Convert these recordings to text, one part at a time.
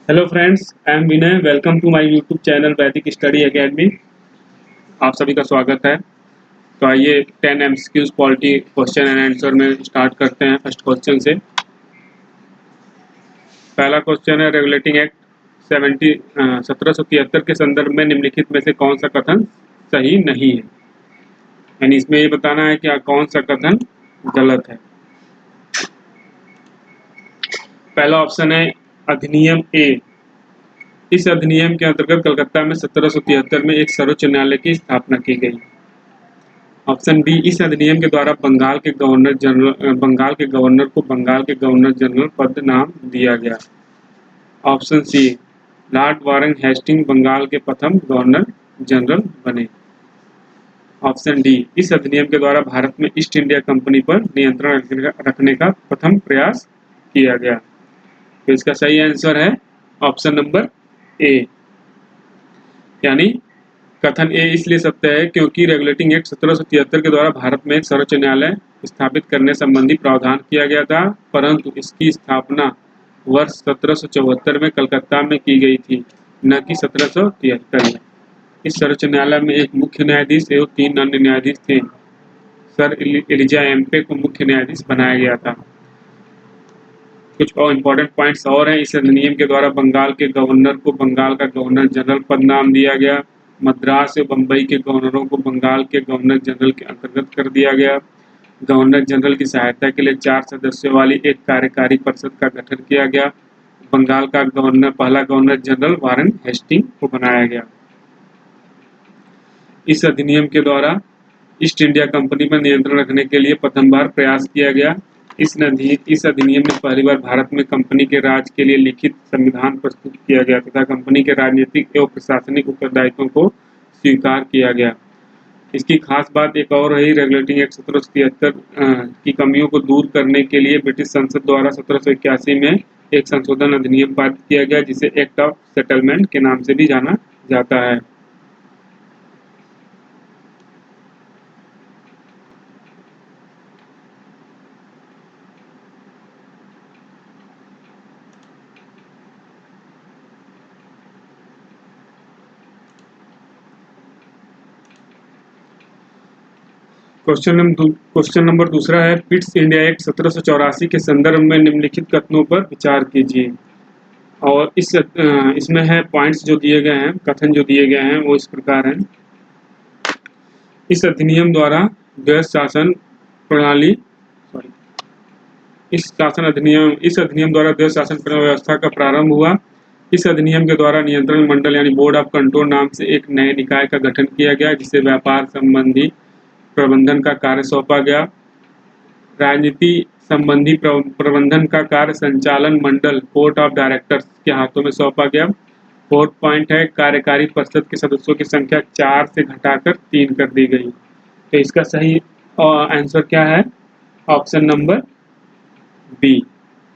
Hello friends, I am Vinay. Welcome to my YouTube channel Vaidic study academy. आप सभी का स्वागत है। तो आइए 10 MCQs polity question and answer में स्टार्ट करते हैं फर्स्ट क्वेश्चन से। पहला क्वेश्चन है, रेगुलेटिंग एक्ट 1773 के संदर्भ में निम्नलिखित में से कौन सा कथन सही नहीं है। यानी इसमें ये बताना है कि कौन सा कथन गलत है। पहला ऑप्शन है अधिनियम ए। इस अधिनियम के अंतर्गत कलकत्ता में 1773 में एक सर्वोच्च न्यायालय की स्थापना की गई। ऑप्शन बी, इस अधिनियम के द्वारा बंगाल के गवर्नर को बंगाल के गवर्नर जनरल पद नाम दिया गया। Option C, Lord Warren Hasting Bengal के प्रथम गवर्नर जनरल बने। ऑप्शन डी, इस अधिनियम के द्वारा भारत में ईस्ट इंडिया कंपनी पर नियंत्रण रखने का प्रथम प्रयास किया गया। तो इसका सही आंसर है ऑप्शन नंबर ए। यानी कथन ए इसलिए सत्य है क्योंकि रेगुलेटिंग एक्ट 1773 के द्वारा भारत में एक सर्वोच्च न्यायालय स्थापित करने संबंधी प्रावधान किया गया था, परंतु इसकी स्थापना वर्ष 1774 में कलकत्ता में की गई थी, न कि 1773 में। इस सर्वोच्च न्यायालय में एक मुख्य न्यायाधीश एवं 3 अन्य न्यायाधीश थे। सर एलिजा एम्पे को मुख्य न्यायाधीश बनाया गया था। कुछ और इम्पोर्टेंट पॉइंट्स और हैं। इस अधिनियम के द्वारा बंगाल के गवर्नर को बंगाल का गवर्नर जनरल पद नाम दिया गया। मद्रास और बम्बई के गवर्नरों को बंगाल के गवर्नर जनरल के अंतर्गत कर दिया गया। गवर्नर जनरल की सहायता के लिए 4 सदस्यों वाली एक कार्यकारी परिषद का गठन किया गया। बंगाल का पहला गवर्नर जनरल वारन हेस्टिंग को बनाया गया। इस अधिनियम के द्वारा ईस्ट इंडिया कंपनी पर नियंत्रण रखने के लिए प्रथम बार प्रयास किया गया। इस अधिनियम में पहली बार भारत में कंपनी के राज के लिए लिखित संविधान प्रस्तुत किया गया तथा कंपनी के राजनीतिक एवं प्रशासनिक उत्तरदायित्वों को स्वीकार किया गया। इसकी खास बात एक और रही, रेगुलेटिंग एक्ट 1773 की कमियों को दूर करने के लिए ब्रिटिश संसद द्वारा 1781 में एक संशोधन अधिनियम पारित किया गया, जिसे एक्ट ऑफ सेटलमेंट के नाम से भी जाना जाता है। क्वेश्चन नंबर दूसरा है, पिट्स इंडिया एक्ट 1784 के संदर्भ में निम्नलिखित कथनों पर विचार कीजिए। और इसमें है पॉइंट्स जो दिए गए हैं, कथन जो दिए गए हैं वो इस प्रकार हैं। इस अधिनियम द्वारा द्वैध शासन प्रणाली इस अधिनियम द्वारा द्वैध शासन व्यवस्था का प्रारंभ हुआ। इस अधिनियम के द्वारा नियंत्रण मंडल यानी बोर्ड ऑफ कंट्रोल नाम से एक नए निकाय का गठन किया गया, जिसे व्यापार संबंधी प्रबंधन का कार्य सौंपा गया। राजनीति संबंधी प्रबंधन का कार्य संचालन मंडल बोर्ड ऑफ डायरेक्टर्स के हाथों में सौंपा गया। फोर्थ पॉइंट है, कार्यकारी परिषद के सदस्यों की संख्या 4 से घटाकर 3 कर दी गई। तो इसका सही आंसर क्या है? ऑप्शन नंबर बी,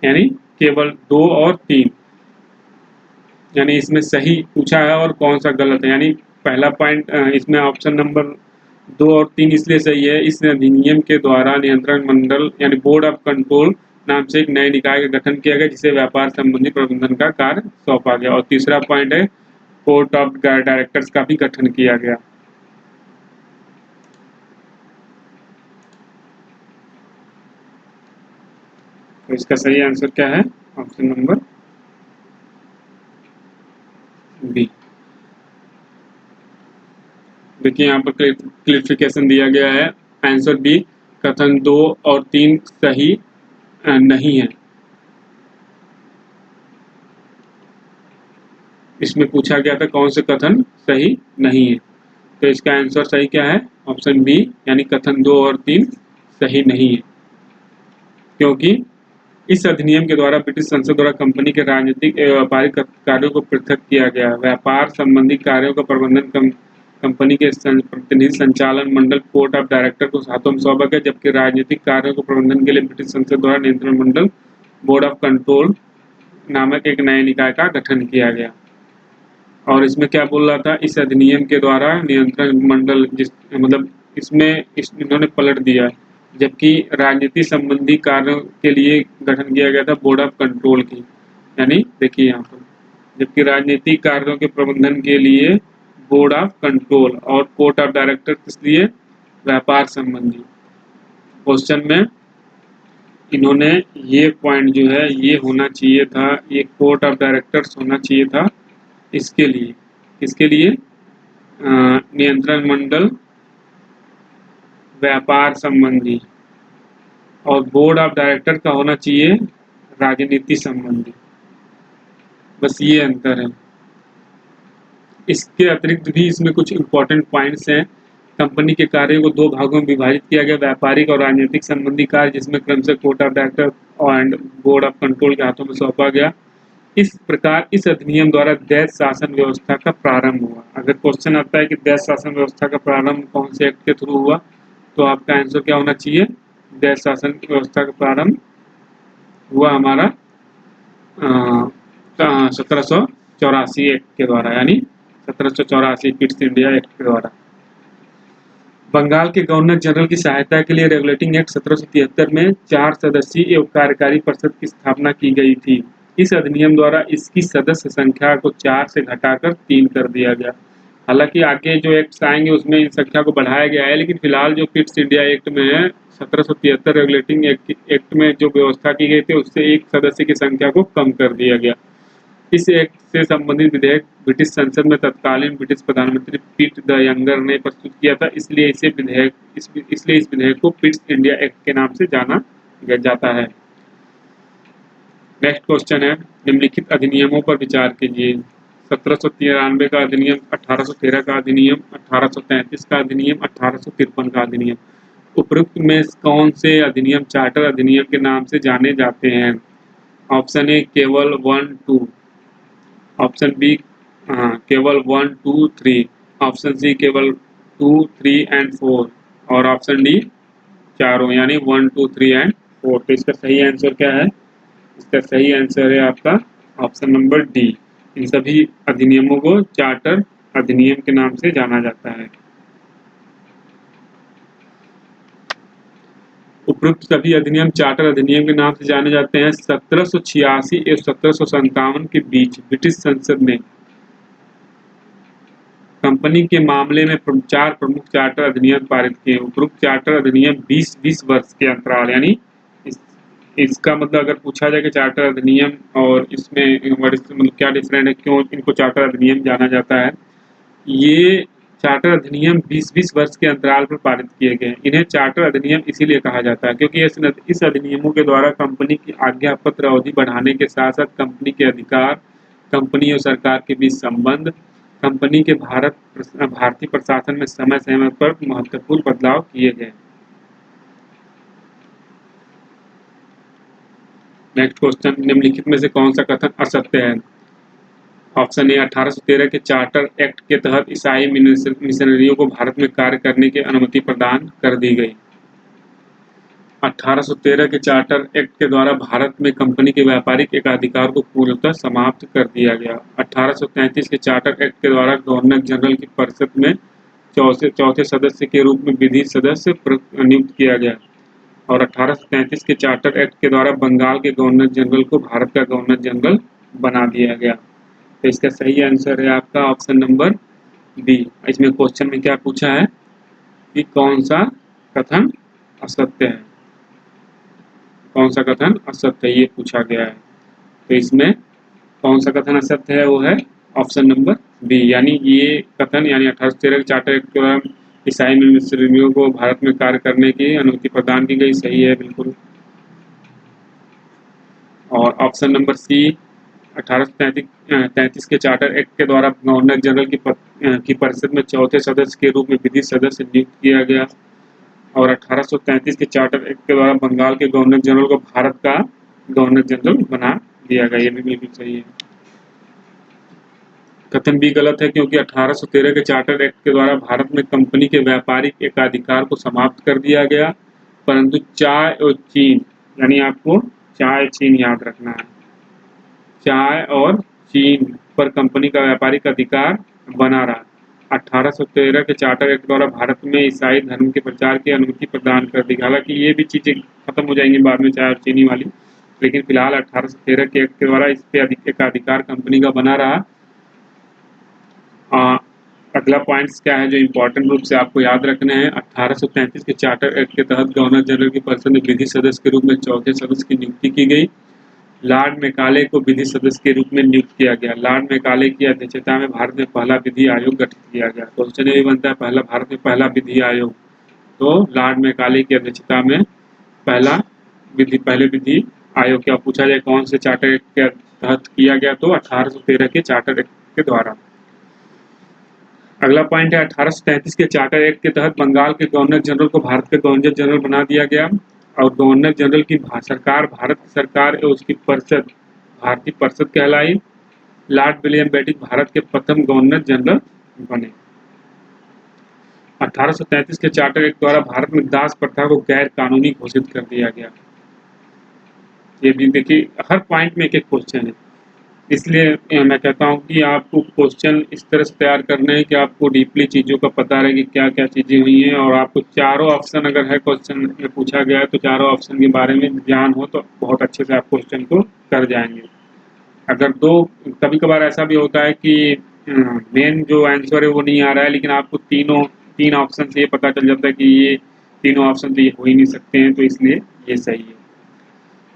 यानी केवल 2 और 3। यानी इसमें सही पूछा है और कौन सा गलत है। यानी पहला पॉइंट इसमें ऑप्शन नंबर 2 और 3 इसलिए सही है, इस अधिनियम के द्वारा नियंत्रण मंडल यानी बोर्ड ऑफ कंट्रोल नाम से एक नए निकाय का गठन किया गया, जिसे व्यापार संबंधी प्रबंधन का कार्य सौंपा गया। और तीसरा पॉइंट है, बोर्ड ऑफ डायरेक्टर्स का भी गठन किया गया। तो इसका सही आंसर क्या है? Option number B. देखिए यहाँ पर क्लियरिफिकेशन दिया गया है। आंसर बी, कथन 2 और 3 सही नहीं है। इसमें पूछा गया था कौन से कथन सही नहीं है, तो इसका आंसर सही क्या है? ऑप्शन बी, यानी कथन 2 और 3 सही नहीं है, क्योंकि इस अधिनियम के द्वारा ब्रिटिश संसद द्वारा कंपनी के राजनीतिक एवं व्यापारिक कार्यों को पृथक किया गया। व्यापार संबंधी कार्यों का प्रबंधन कंपनी के प्रतिनिधि संचालन मंडल बोर्ड ऑफ डायरेक्टर को हाथों में सौंपा गया, जबकि राजनीतिक कार्यों को प्रबंधन के लिए ब्रिटिश संसद द्वारा नियंत्रण मंडल बोर्ड ऑफ कंट्रोल नामक एक नए निकाय का गठन किया गया। और इसमें क्या बोल रहा था, इस अधिनियम के द्वारा नियंत्रण मंडल इन्होंने पलट दिया, जबकि राजनीति संबंधी कार्यों के लिए गठन किया गया था बोर्ड ऑफ कंट्रोल की। यानी देखिए यहाँ पर जबकि राजनीतिक कार्यों के प्रबंधन के लिए बोर्ड ऑफ कंट्रोल और कोर्ट ऑफ डायरेक्टर किस लिए? व्यापार संबंधी। क्वेश्चन में इन्होंने ये पॉइंट जो है ये होना चाहिए था, ये कोर्ट ऑफ डायरेक्टर्स होना चाहिए था इसके लिए, किसके लिए? नियंत्रण मंडल व्यापार संबंधी, और बोर्ड ऑफ डायरेक्टर का होना चाहिए राजनीति संबंधी। बस ये अंतर है। इसके अतिरिक्त भी इसमें कुछ इम्पोर्टेंट पॉइंट्स हैं। कंपनी के कार्यों को 2 भागों में विभाजित किया गया, व्यापारिक और राजनीतिक संबंधी कार्य, जिसमें क्रमशः court of director and board of control के हाथों में सौंपा गया। इस प्रकार इस अधिनियम द्वारा दैत्य शासन व्यवस्था का प्रारंभ हुआ। अगर क्वेश्चन आता है कि दैत्य शासन व्यवस्था का प्रारंभ कौन से एक्ट के थ्रू हुआ, तो आपका आंसर क्या होना चाहिए? दैत्य शासन की व्यवस्था का प्रारंभ हुआ हमारा 1784 एक्ट के द्वारा, यानी 1784 पिट्स इंडिया एक्ट के द्वारा। बंगाल के गवर्नर जनरल की सहायता के लिए रेगुलेटिंग एक्ट 1773 में 4 सदस्यीय एवं कार्यकारी परिषद की स्थापना की गई थी। इस अधिनियम द्वारा इसकी सदस्य संख्या को 4 से घटाकर 3 कर दिया गया। हालांकि आगे जो एक्ट्स आएंगे उसमें इन संख्या को बढ़ाया गया है, लेकिन फिलहाल जो पिट्स इंडिया एक्ट में है 1773 रेगुलेटिंग एक्ट में जो व्यवस्था की गई थी उससे एक सदस्य की संख्या को कम कर दिया गया। इस एक्ट से संबंधित विधेयक ब्रिटिश संसद में तत्कालीन ब्रिटिश प्रधानमंत्री पीट द यंगर ने प्रस्तुत किया था, इसलिए इस विधेयक को पिट्स इंडिया एक्ट के नाम से जाना जाता है। नेक्स्ट क्वेश्चन है, निम्नलिखित अधिनियमों पर विचार कीजिए। 1793 का अधिनियम, 1813 का अधिनियम, 1833 का अधिनियम, 1853 का अधिनियम। उपरोक्त में कौन से अधिनियम चार्टर अधिनियम के नाम से जाने जाते हैं? ऑप्शन ए केवल 1, 2, ऑप्शन बी केवल 1, 2, 3, ऑप्शन सी केवल 2, 3 एंड 4, और ऑप्शन डी चारों यानी 1, 2, 3 एंड 4। तो इसका सही आंसर क्या है? इसका सही आंसर है आपका ऑप्शन नंबर डी। इन सभी अधिनियमों को चार्टर अधिनियम के नाम से जाना जाता है। उपरोक्त सभी अधिनियम चार्टर अधिनियम के नाम से जाने जाते हैं। 1786 एवं 1757 के बीच ब्रिटिश संसद ने कंपनी के मामले में 4 प्रमुख चार्टर अधिनियम पारित किए। उपरोक्त चार्टर अधिनियम 20-20 वर्ष के अंतराल, यानी इसका मतलब अगर पूछा जाए कि चार्टर अधिनियम और इसमें मतलब क्या डिफरेंट है, क्यों इनको चार्टर अधिनियम जाना जाता है? ये चार्टर अधिनियम 20-20 वर्ष के अंतराल पर पारित किए गए। इन्हें चार्टर अधिनियम इसीलिए कहा जाता है क्योंकि इस अधिनियमों के द्वारा कंपनी की आज्ञा पत्र अवधि बढ़ाने के साथ साथ कंपनी के अधिकार, कंपनी और सरकार के बीच संबंध, कंपनी के भारतीय प्रशासन में समय समय पर महत्वपूर्ण बदलाव किए गए। नेक्स्ट क्वेश्चन, निम्नलिखित में से कौन सा कथन असत्य है? ऑप्शन ए 1813 के चार्टर एक्ट के तहत ईसाई मिशनरियों को भारत में कार्य करने की अनुमति प्रदान कर दी गई। 1813 के चार्टर एक्ट के द्वारा भारत में कंपनी के व्यापारिक एकाधिकार को पूर्णतः समाप्त कर दिया गया। 1833 के चार्टर एक्ट के द्वारा गवर्नर जनरल की परिषद में चौथे सदस्य के रूप में विधि सदस्य नियुक्त किया गया, और 1833 के चार्टर एक्ट के द्वारा बंगाल के गवर्नर जनरल को भारत का गवर्नर जनरल बना दिया गया। तो इसका सही आंसर है आपका ऑप्शन नंबर बी। इसमें क्वेश्चन में क्या पूछा है कि कौन सा कथन असत्य है, कौन सा कथन असत्य है, ये पूछा गया है। तो इसमें कौन सा कथन असत्य है, वो है ऑप्शन नंबर बी, यानी ये कथन यानी 1813 चार्टर एक्ट के द्वारा ईसाई मिशनरियों को भारत में कार्य करने की अनुमति प्रदान की गई, सही है बिल्कुल। और ऑप्शन नंबर सी 1833 के चार्टर एक्ट के द्वारा गवर्नर जनरल की परिषद में चौथे सदस्य के रूप में विधि सदस्य नियुक्त किया गया, और 1833 के चार्टर एक्ट के द्वारा बंगाल के गवर्नर जनरल को भारत का गवर्नर जनरल बना दिया गया। ये भी बिल्कुल सही है। कथन भी गलत है क्योंकि 1813 के चार्टर एक्ट के द्वारा भारत में कंपनी के व्यापारिक एकाधिकार को समाप्त कर दिया गया, परंतु चाय और चीन, यानी आपको चाय चीन याद रखना है, चाय और चीन पर कंपनी का व्यापारिक अधिकार बना रहा। 1813 के चार्टर एक्ट द्वारा भारत में ईसाई धर्म के प्रचार की अनुमति प्रदान कर दी। हालांकि ये भी चीज़ें खत्म हो जाएंगी बाद में, चाय और चीनी वाली। लेकिन फिलहाल 1813 के एक्ट के द्वारा इस पे अधिकार कंपनी का बना रहा। अगला पॉइंट्स क्या है जो इम्पोर्टेंट रूप से आपको याद रखने हैं। 1833 के चार्टर एक्ट के तहत गवर्नर जनरल की परिषद में विधि सदस्य के रूप में चौथे सदस्य की नियुक्ति की गई। लॉर्ड मैकाले को विधि सदस्य के रूप में नियुक्त किया गया। लॉर्ड मैकाले की अध्यक्षता में भारत में पहला विधि आयोग गठित किया गया। क्वेश्चन ये बनता है पहला भारत में पहला विधि आयोग, तो लॉर्ड मैकाले की अध्यक्षता में पहले विधि आयोग क्या पूछा जाए कौन से चार्टर एक्ट के तहत किया गया, तो 1813 के चार्टर एक्ट के द्वारा। अगला पॉइंट है 1833 के चार्टर एक्ट के तहत बंगाल के गवर्नर जनरल को भारत के गवर्नर जनरल बना दिया गया और गवर्नर जनरल की सरकार भारत सरकार और उसकी परिषद भारतीय परिषद कहलाई। लॉर्ड विलियम बेंटिक भारत के प्रथम गवर्नर जनरल बने। 1833 के चार्टर एक्ट द्वारा भारत में दास प्रथा को गैर कानूनी घोषित कर दिया गया। ये भी देखिए हर पॉइंट में एक एक क्वेश्चन है, इसलिए मैं कहता हूँ कि आपको क्वेश्चन इस तरह से तैयार करने हैं कि आपको डीपली चीज़ों का पता रहे कि क्या क्या चीज़ें हुई हैं और आपको चारों ऑप्शन अगर है क्वेश्चन में पूछा गया है तो चारों ऑप्शन के बारे में ज्ञान हो तो बहुत अच्छे से आप क्वेश्चन को कर जाएंगे। अगर कभी कभार ऐसा भी होता है कि मेन जो आंसर है वो नहीं आ रहा है लेकिन आपको तीन ऑप्शन से ये पता चल जाता है कि ये तीनों ऑप्शन तो ये हो ही नहीं सकते हैं, तो इसलिए ये सही है।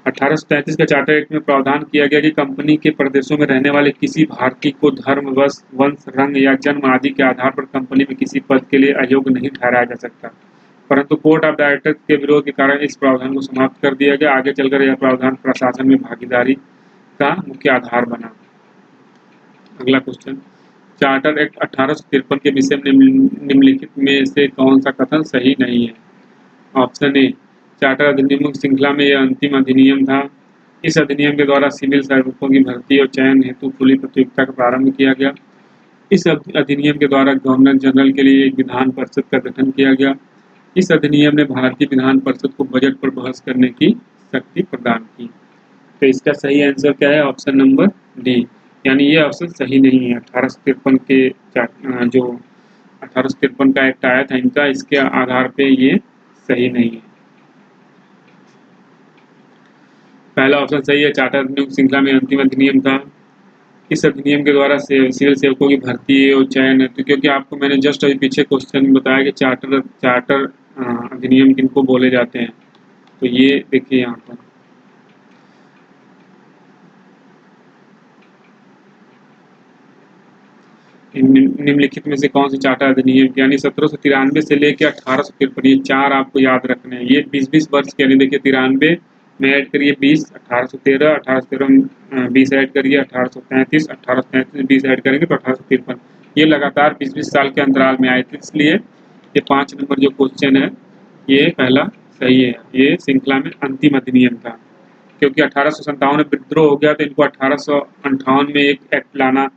1833 के चार्टर एक्ट में प्रावधान किया गया कि कंपनी के प्रदेशों में रहने वाले किसी भारतीय को धर्म, वंश, रंग या जन्म आदि के आधार पर कंपनी में किसी पद के लिए अयोग्य नहीं ठहराया जा सकता, परंतु बोर्ड ऑफ डायरेक्टर्स के विरोध के कारण इस प्रावधान को समाप्त कर दिया गया। आगे चलकर यह प्रावधान प्रशासन में भागीदारी का मुख्य आधार बना। अगला क्वेश्चन, चार्टर एक्ट 1853 के विषय में निम्नलिखित में से कौन सा कथन सही नहीं है? ऑप्शन ए, चार्टर अधिनियमों की श्रृंखला में यह अंतिम अधिनियम था। इस अधिनियम के द्वारा सिविल सेवकों की भर्ती और चयन हेतु खुली प्रतियोगिता का प्रारंभ किया गया। इस अधिनियम के द्वारा गवर्नर जनरल के लिए एक विधान परिषद का गठन किया गया। इस अधिनियम ने भारतीय विधान परिषद को बजट पर बहस करने की शक्ति प्रदान की। तो इसका सही आंसर क्या है? ऑप्शन नंबर डी, यानी ये ऑप्शन सही नहीं है। 1853 के जो 1853 का एक्ट आया था इनका, इसके आधार पे ये सही नहीं है। पहला ऑप्शन सही है, चार्टर अधिनियम श्रृंखला में अंतिम अधिनियम था। इस अधिनियम के द्वारा सिविल सेवकों की भर्ती और चयन है, तो क्योंकि आपको मैंने जस्ट अभी पीछे क्वेश्चन में बताया कि चार्टर अधिनियम किनको बोले जाते हैं, तो ये देखिए यहाँ पर निम्नलिखित में से कौन से चार्टर अधिनियम, यानी 1793 से लेकर 1853, ये चार आपको याद रखने हैं। ये 20-20 वर्ष के, यानी देखिए 93 में ऐड करिए 20, 1813, 1813 20 ऐड करिए 1833, 1833 20 ऐड करेंगे तो 1853। ये लगातार 20-20 साल के अंतराल में आए थे, इसलिए ये 5 नंबर जो क्वेश्चन है ये पहला सही है। ये श्रृंखला में अंतिम अधिनियम था, क्योंकि 1857 में विद्रोह हो गया तो इनको 1858 में एक एक्ट लाना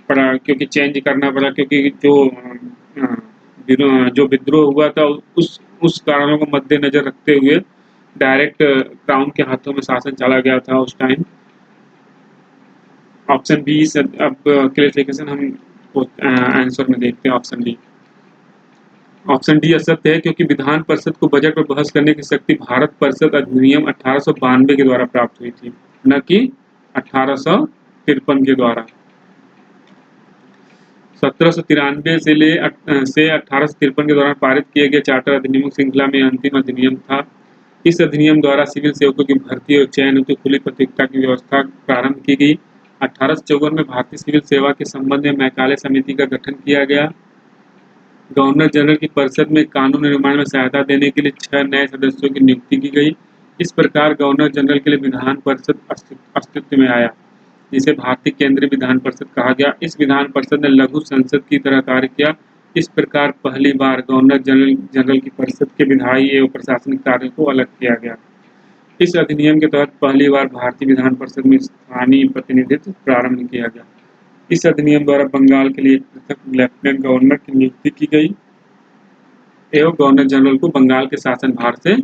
पड़ा, क्योंकि चेंज करना पड़ा, क्योंकि जो विद्रोह हुआ था उस कारणों को मद्देनजर रखते हुए डायरेक्ट क्राउन के हाथों में शासन चला गया था उस टाइम। ऑप्शन बी, अब क्लैरिफिकेशन हम आंसर में देखते हैं। ऑप्शन डी असत्य है, क्योंकि विधान परिषद को बजट पर बहस करने की शक्ति भारत परिषद अधिनियम 1892 के द्वारा प्राप्त हुई थी, न कि 1853 के द्वारा। 1793 से 1853 के दौरान पारित किए गए चार्टर अधिनियम श्रृंखला में अंतिम अधिनियम था। इस अधिनियम द्वारा सिविल सेवकों की भर्ती और चयन हेतु खुली प्रतियोगिता की व्यवस्था प्रारंभ की गई। 1854 में भारतीय सिविल सेवा के संबंध में मैकाले समिति का गठन किया गया। गवर्नर जनरल की परिषद में कानून निर्माण में सहायता देने के लिए 6 नए सदस्यों की नियुक्ति की गई। इस प्रकार गवर्नर जनरल के लिए विधान परिषद अस्तित्व में आया, जिसे भारतीय केंद्रीय विधान परिषद कहा गया। इस विधान परिषद ने लघु संसद की तरह कार्य किया। इस प्रकार पहली बार गवर्नर जनरल की परिषद के विधायी एवं प्रशासनिक कार्यों को अलग किया गया। इस अधिनियम के तहत पहली बार भारतीय विधान परिषद में स्थानीय प्रतिनिधित्व प्रारंभ किया गया। इस अधिनियम द्वारा बंगाल के लिए एक पृथक लेफ्टिनेंट गवर्नर की नियुक्ति की गई एवं गवर्नर जनरल को बंगाल के शासन भार से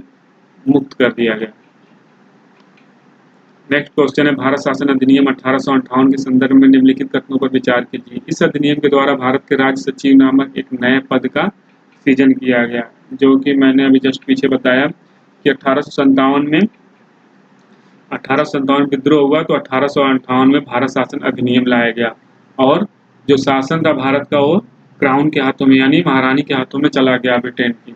मुक्त कर दिया गया। नेक्स्ट क्वेश्चन है, भारत शासन अधिनियम 1858 के संदर्भ में निम्नलिखित कथनों पर विचार कीजिए। इस अधिनियम के द्वारा भारत के राज्य सचिव नामक एक नए पद का सृजन किया गया, जो कि मैंने अभी जस्ट पीछे बताया कि 1857 में 1857 विद्रोह हुआ तो 1858 में भारत शासन अधिनियम लाया गया और जो शासन था भारत का वो क्राउन के हाथों में यानी महारानी के हाथों में चला गया ब्रिटेन की।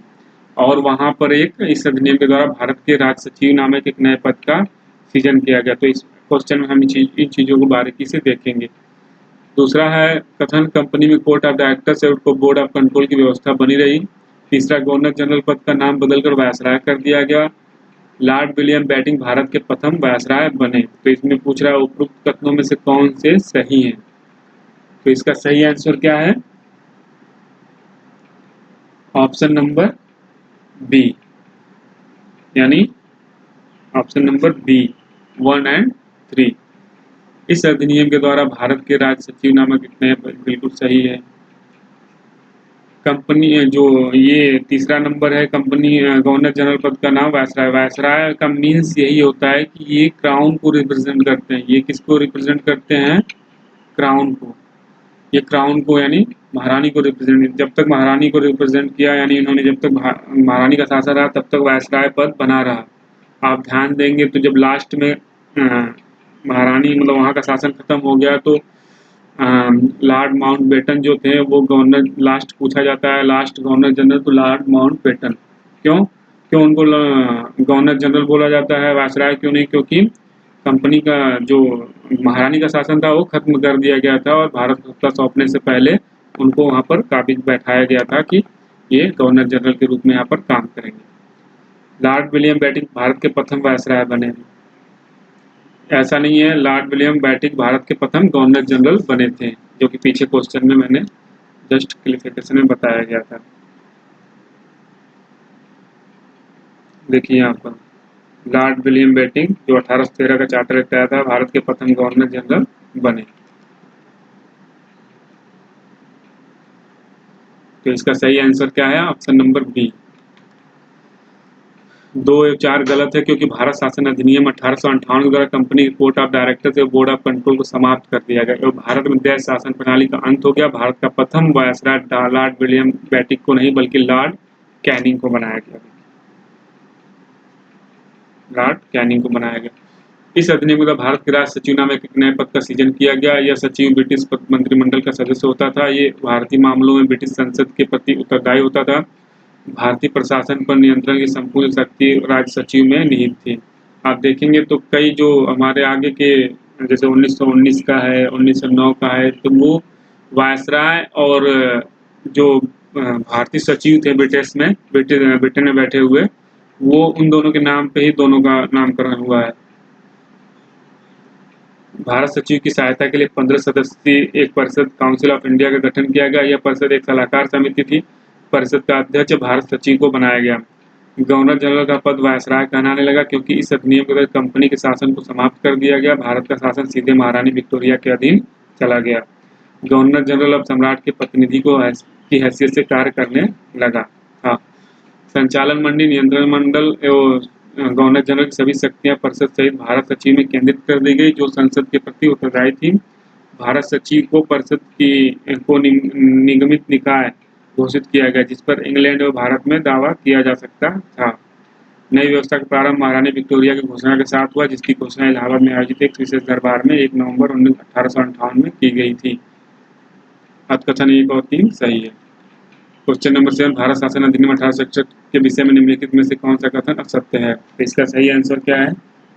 और वहाँ पर एक इस अधिनियम के द्वारा भारत के राज सचिव नामक एक नए पद का सृजन किया गया। तो इस क्वेश्चन में हम इन चीज़ों को बारीकी से देखेंगे। दूसरा है कथन कंपनी में कोर्ट ऑफ डायरेक्टर्स और बोर्ड ऑफ कंट्रोल की व्यवस्था बनी रही। तीसरा गवर्नर जनरल पद का नाम बदलकर वायसराय कर दिया गया। लॉर्ड विलियम बेंटिंक भारत के प्रथम वायसराय बने। तो इसमें पूछ रहा है उपरोक्त कथनों में से कौन से सही हैं। तो इसका सही आंसर क्या है? ऑप्शन नंबर बी यानी ऑप्शन नंबर बी 1 और 3। इस अधिनियम के द्वारा भारत के राज सचिव नामक एक नए पद बिल्कुल सही है। कंपनी जो ये तीसरा नंबर है कंपनी गवर्नर जनरल पद का नाम वायसराय। वायसराय का मीन्स यही होता है कि ये क्राउन को रिप्रेजेंट करते हैं। ये किसको रिप्रेजेंट करते हैं? क्राउन को। ये क्राउन को यानी महारानी को रिप्रेजेंट, जब तक महारानी को रिप्रेजेंट किया यानी इन्होंने जब तक महारानी का शासन रहा तब तक वायसराय पद बना रहा। आप ध्यान देंगे तो जब लास्ट में महारानी मतलब वहाँ का शासन खत्म हो गया तो लॉर्ड माउंटबेटन जो थे वो गवर्नर, लास्ट पूछा जाता है लास्ट गवर्नर जनरल तो लॉर्ड माउंटबेटन। क्यों क्यों उनको गवर्नर जनरल बोला जाता है, वायसराय क्यों नहीं? क्योंकि कंपनी का जो महारानी का शासन था वो खत्म कर दिया गया था और भारत सत्ता सौंपने से पहले उनको वहाँ पर काबिज बैठाया गया था कि ये गवर्नर जनरल के रूप में यहाँ पर काम करेंगे। लॉर्ड विलियम बेंटिक भारत के प्रथम वायसराय बने। ऐसा नहीं है, लॉर्ड विलियम बेंटिक भारत के प्रथम गवर्नर जनरल बने थे, जो कि पीछे क्वेश्चन में मैंने जस्ट क्लियरिफिकेशन में बताया गया था। देखिए यहाँ पर लॉर्ड विलियम बेंटिक जो 1813 का चार्टर एक्ट आया था भारत के प्रथम गवर्नर जनरल बने। तो इसका सही आंसर क्या है? Option number B. 2 और 4 गलत है क्योंकि भारत शासन अधिनियम 1858 के द्वारा कंपनी के कोर्ट ऑफ डायरेक्टर्स और बोर्ड ऑफ कंट्रोल को समाप्त कर दिया गया और भारत में देश शासन प्रणाली का अंत हो गया। भारत का प्रथम वायसराय लॉर्ड विलियम बेंटिक को नहीं बल्कि लॉर्ड कैनिंग को बनाया गया। लॉर्ड कैनिंग को बनाया गया। इस अधिनियम के द्वारा भारत के राज सचिव नामक एक नए पद का सृजन किया गया। यह सचिव ब्रिटिश मंत्रिमंडल का सदस्य होता था। ये भारतीय मामलों में ब्रिटिश संसद के प्रति उत्तरदायी होता था। भारतीय प्रशासन पर नियंत्रण की संपूर्ण शक्ति राज सचिव में निहित थी। आप देखेंगे तो कई जो हमारे आगे के जैसे 1919 का है, 1909 का है, तो वो वायसराय और जो भारतीय सचिव थे ब्रिटेन में बैठे हुए, वो उन दोनों के नाम पे ही दोनों का नामकरण हुआ है। भारत सचिव की सहायता के लिए 15 सदस्यीय एक परिषद काउंसिल ऑफ इंडिया का गठन किया गया। यह परिषद एक सलाहकार समिति थी। परिषद का अध्यक्ष भारत सचिव को बनाया गया। गवर्नर जनरल का पद वायसराय कहलाने लगा क्योंकि इस अधिनियम के तहत कंपनी के शासन को समाप्त कर दिया गया। भारत का शासन सीधे महारानी विक्टोरिया के अधीन चला गया। गवर्नर जनरल अब सम्राट के प्रतिनिधि की हैसियत से कार्य करने लगा था। संचालन मंडली, नियंत्रण मंडल एवं गवर्नर जनरल की सभी शक्तियां परिषद सहित भारत सचिव में केंद्रित कर दी गई, जो संसद के प्रति उत्तरदायी थी। भारत सचिव को परिषद को निगमित निकाय घोषित किया गया, जिस पर इंग्लैंड और भारत में दावा किया जा सकता था। नई व्यवस्था का प्रारंभ महारानी विक्टोरिया की घोषणा के साथ हुआ, जिसकी घोषणा इलाहाबाद में आयोजित एक विशेष दरबार में 1 नवंबर 1858 में की गई थी। कथन 1 और 3 सही है। क्वेश्चन नंबर 7, भारत शासन अधिनियम 1861 के विषय में निम्नलिखित में से कौन सा कथन असत्य है? तो इसका सही आंसर क्या है?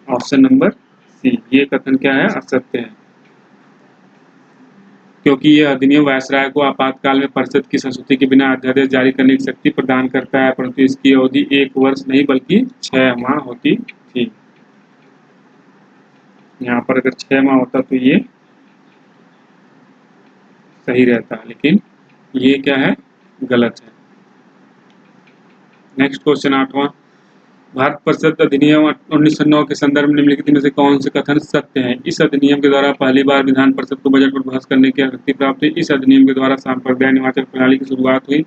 Option number C. ये कथन क्या है? असत्य है, क्योंकि यह अधिनियम वायसराय को आपातकाल में परिषद की संस्तुति के बिना अध्यादेश जारी करने की शक्ति प्रदान करता है, परंतु इसकी अवधि 1 वर्ष नहीं बल्कि 6 माह होती थी। यहाँ पर अगर 6 माह होता तो ये सही रहता, लेकिन ये क्या है? गलत है। नेक्स्ट क्वेश्चन 8वां, भारत परिषद अधिनियम 1909 के संदर्भ में निम्नलिखित में से कौन से कथन सत्य हैं? इस अधिनियम के द्वारा पहली बार विधान परिषद को बजट पर बहस करने की अनुमति प्राप्त हुई। इस अधिनियम के द्वारा सांप्रदायिक निर्वाचन प्रणाली की शुरुआत हुई।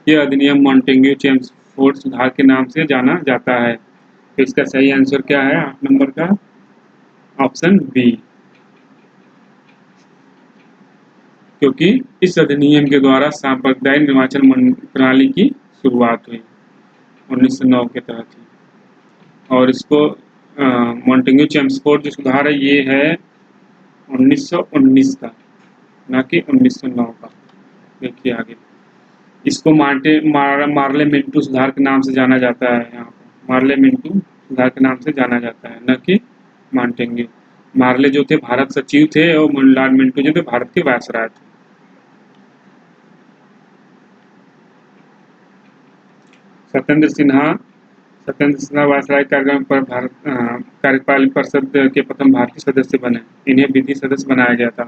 यह अधिनियम मॉन्टेग्यू चेम्सफोर्ड सुधार के नाम से जाना जाता है। तो इसका सही आंसर क्या है 8 नंबर का? ऑप्शन बी, क्योंकि इस अधिनियम के द्वारा सांप्रदायिक निर्वाचन प्रणाली की शुरुआत हुई 1909 के तहत ही। और इसको मॉन्टेग्यू चेम्सफोर्ड जो सुधार है ये है 1919 का, ना कि 1909 का। देखिए आगे, इसको मार्ले मिंटू सुधार के नाम से जाना जाता है। यहाँ पर मार्ले मिंटू सुधार के नाम से जाना जाता है, न कि मॉन्टेग्यू। मार्ले जो थे भारत सचिव थे और लॉर्ड मिंटू जो थे भारत के वायसराय थे। सत्येंद्र सिन्हा वायसराय कार्यक्रम पर कार्यपालिक परिषद के प्रथम भारतीय सदस्य बने। इन्हें विधि सदस्य बनाया गया था।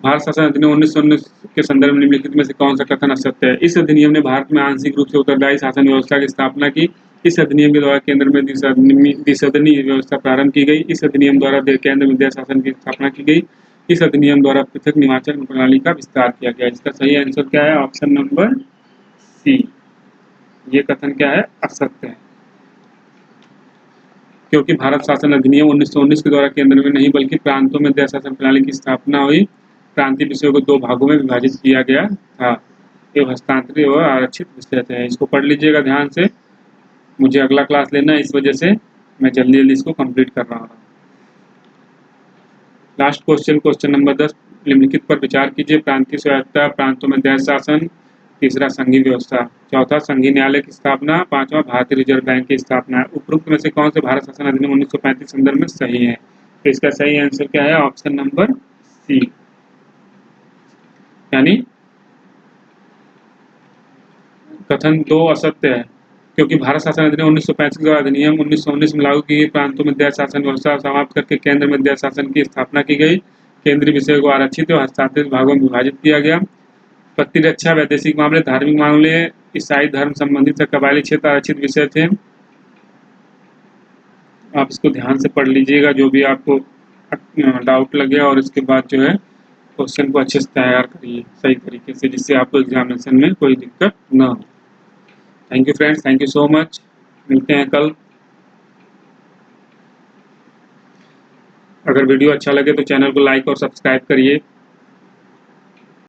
भारत शासन अधिनियम 1919 के संदर्भ में निम्नलिखित में से कौन सा कथन असत्य है? इस अधिनियम ने भारत में आंशिक रूप से उत्तरदायी शासन व्यवस्था की स्थापना की। इस अधिनियम के द्वारा केंद्र में द्विसदनी व्यवस्था प्रारंभ की गई। इस अधिनियम द्वारा केंद्र में द्वैध शासन की स्थापना की गई। इस अधिनियम द्वारा पृथक निर्वाचन प्रणाली का विस्तार किया गया। इसका सही आंसर क्या है? Option number C. ये कथन क्या है? असत्य है, क्योंकि भारत शासन अधिनियम 1919 के द्वारा केंद्र में नहीं बल्कि प्रांतों में द्वैध शासन प्रणाली की स्थापना हुई। प्रांतीय विषयों को 2 भागों में विभाजित किया गया था। ये हस्तांतरित और आरक्षित विषय थे। इसको पढ़ लीजिएगा ध्यान से। मुझे अगला क्लास लेना है, इस वजह से मैं जल्दी जल्दी इसको कंप्लीट कर रहा हूँ। लास्ट क्वेश्चन नंबर 10, निम्नलिखित पर विचार कीजिए। प्रांतीय स्वायत्तता, प्रांतों में द्वैध शासन, तीसरा संघीय व्यवस्था, चौथा संघीय न्यायालय की स्थापना, पांचवा भारतीय रिजर्व बैंक की स्थापना। उपरोक्त में से कौन से भारत शासन अधिनियम 1935 संदर्भ में सही है? तो इसका सही आंसर क्या है? ऑप्शन नंबर सी, यानी कथन 2 असत्य है, क्योंकि भारत शासन अधिनियम 1935 के द्वारा अधिनियम 1919 में लागू की गई प्रांतों में द्वैध शासन व्यवस्था समाप्त करके केंद्र में द्वैध शासन की स्थापना की गई। केंद्रीय विषय को आरक्षित और हस्तांतरित भागों में विभाजित किया गया। प्रतिरक्षा, वैदेशिक मामले, धार्मिक मामले, ईसाई धर्म संबंधित कबायली क्षेत्र आरक्षित विषय थे। आप इसको ध्यान से पढ़ लीजिएगा जो भी आपको डाउट लगे, और इसके बाद जो है क्वेश्चन को अच्छे से तैयार करिए सही तरीके से, जिससे आपको एग्जामिनेशन में कोई दिक्कत ना हो। Thank you friends, thank you so much. मिलते हैं कल। अगर वीडियो अच्छा लगे तो चैनल को लाइक और सब्सक्राइब करिए।